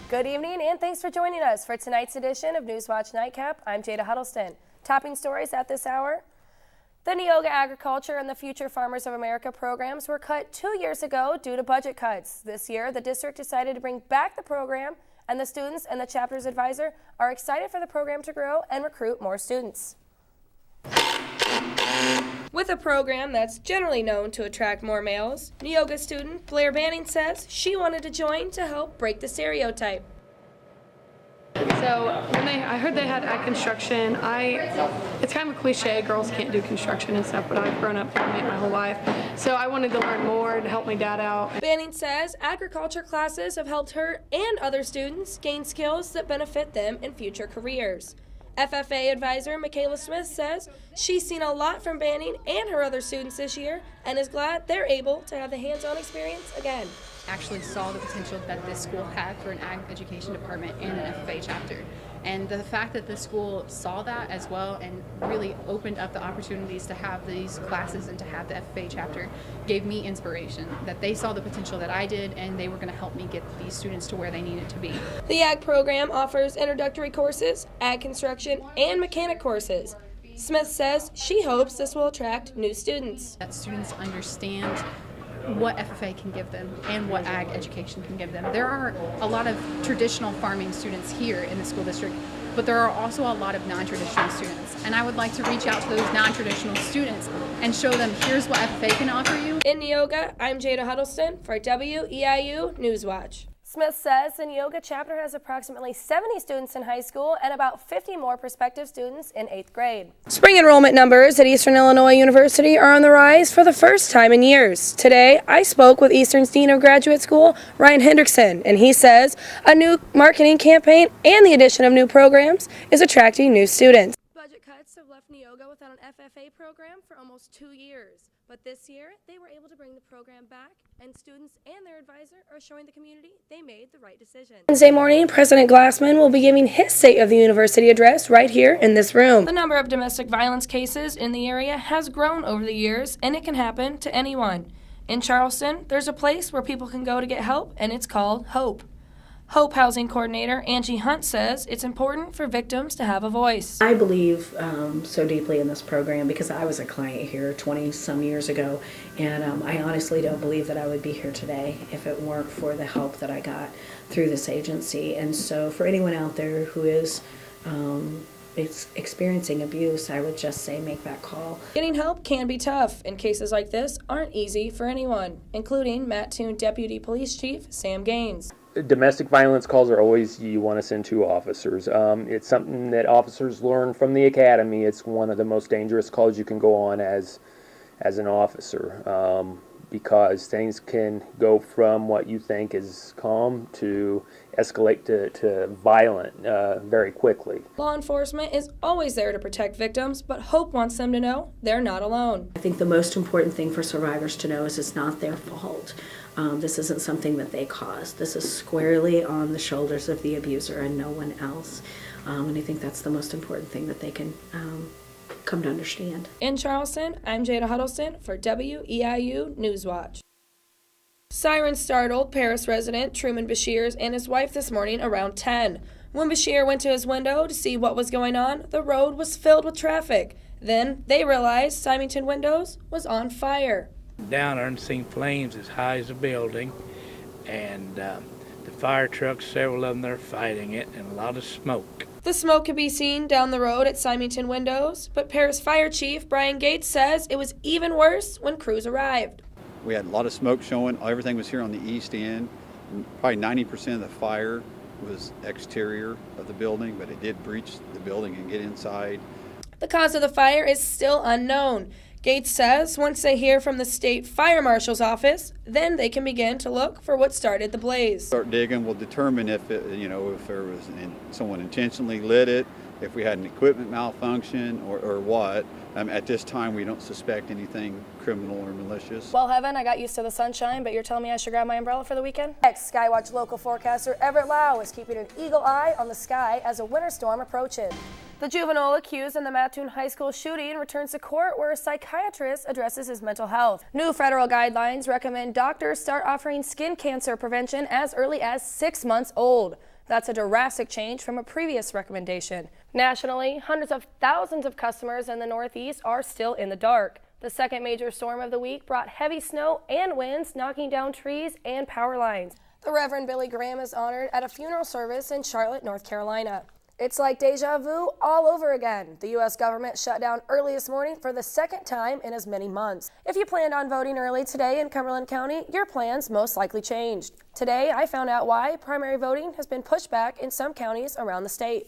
Good evening and thanks for joining us for tonight's edition of Newswatch Nightcap. I'm Jada Huddlestun. Topping stories at this hour. The Neoga Agriculture and the Future Farmers of America programs were cut 2 years ago due to budget cuts. This year, the district decided to bring back the program, and the students and the chapter's advisor are excited for the program to grow and recruit more students. With a program that's generally known to attract more males, Neoga student Blair Banning says she wanted to join to help break the stereotype. So I heard they had ag construction. It's kind of a cliche, girls can't do construction and stuff, but I've grown up doing it my whole life. So I wanted to learn more to help my dad out. Banning says agriculture classes have helped her and other students gain skills that benefit them in future careers. FFA advisor Michaela Smith says she's seen a lot from Banning and her other students this year and is glad they're able to have the hands-on experience again. Actually saw the potential that this school had for an ag education department and an FFA chapter. And the fact that the school saw that as well and really opened up the opportunities to have these classes and to have the FFA chapter gave me inspiration that they saw the potential that I did and they were going to help me get these students to where they needed to be. The ag program offers introductory courses, ag construction, and mechanic courses. Smith says she hopes this will attract new students. That students understand what FFA can give them and what ag education can give them. There are a lot of traditional farming students here in the school district, but there are also a lot of non-traditional students. And I would like to reach out to those non-traditional students and show them here's what FFA can offer you. In Neoga, I'm Jada Huddlestun for WEIU Newswatch. Smith says the Neoga chapter has approximately 70 students in high school and about 50 more prospective students in 8th grade. Spring enrollment numbers at Eastern Illinois University are on the rise for the first time in years. Today, I spoke with Eastern's Dean of Graduate School, Ryan Hendrickson, and he says a new marketing campaign and the addition of new programs is attracting new students. Budget cuts have left Neoga without an FFA program for almost 2 years. But this year, they were able to bring the program back, and students and their advisor are showing the community they made the right decision. Wednesday morning, President Glassman will be giving his State of the University address right here in this room. The number of domestic violence cases in the area has grown over the years, and it can happen to anyone. In Charleston, there's a place where people can go to get help, and it's called HOPE. HOPE Housing Coordinator Angie Hunt says it's important for victims to have a voice. I believe so deeply in this program because I was a client here 20-some years ago, and I honestly don't believe that I would be here today if it weren't for the help that I got through this agency. And so for anyone out there who is experiencing abuse, I would just say make that call. Getting help can be tough, and cases like this aren't easy for anyone, including Mattoon Deputy Police Chief Sam Gaines. Domestic violence calls are always you want to send to officers. It's something that officers learn from the academy. It's one of the most dangerous calls you can go on as an officer because things can go from what you think is calm to escalate to violent very quickly. Law enforcement is always there to protect victims, but HOPE wants them to know they're not alone. I think the most important thing for survivors to know is it's not their fault. This isn't something that they caused. This is squarely on the shoulders of the abuser and no one else. And I think that's the most important thing that they can come to understand. In Charleston, I'm Jada Huddlestun for WEIU Newswatch. Sirens startled Paris resident Truman Bashir and his wife this morning around 10. When Bashir went to his window to see what was going on, the road was filled with traffic. Then they realized Symington Windows was on fire. Down there and seen flames as high as the building, and the fire trucks, several of them, they're fighting it, and a lot of smoke. The smoke could be seen down the road at Symington Windows, but Paris Fire Chief Brian Gates says it was even worse when crews arrived. We had a lot of smoke showing. Everything was here on the east end. Probably 90% of the fire was exterior of the building, but it did breach the building and get inside. The cause of the fire is still unknown. Gates says once they hear from the state fire marshal's office, then they can begin to look for what started the blaze. Start digging. We'll determine if if there was someone intentionally lit it, if we had an equipment malfunction or what. At this time, we don't suspect anything criminal or malicious. Well, Heaven, I got used to the sunshine, but you're telling me I should grab my umbrella for the weekend? Next, Skywatch local forecaster Everett Lau is keeping an eagle eye on the sky as a winter storm approaches. The juvenile accused in the Mattoon High School shooting returns to court where a psychiatrist addresses his mental health. New federal guidelines recommend doctors start offering skin cancer prevention as early as 6 months old. That's a drastic change from a previous recommendation. Nationally, hundreds of thousands of customers in the Northeast are still in the dark. The second major storm of the week brought heavy snow and winds, knocking down trees and power lines. The Reverend Billy Graham is honored at a funeral service in Charlotte, North Carolina. It's like deja vu all over again. The U.S. government shut down early this morning for the second time in as many months. If you planned on voting early today in Cumberland County, your plans most likely changed. Today, I found out why primary voting has been pushed back in some counties around the state.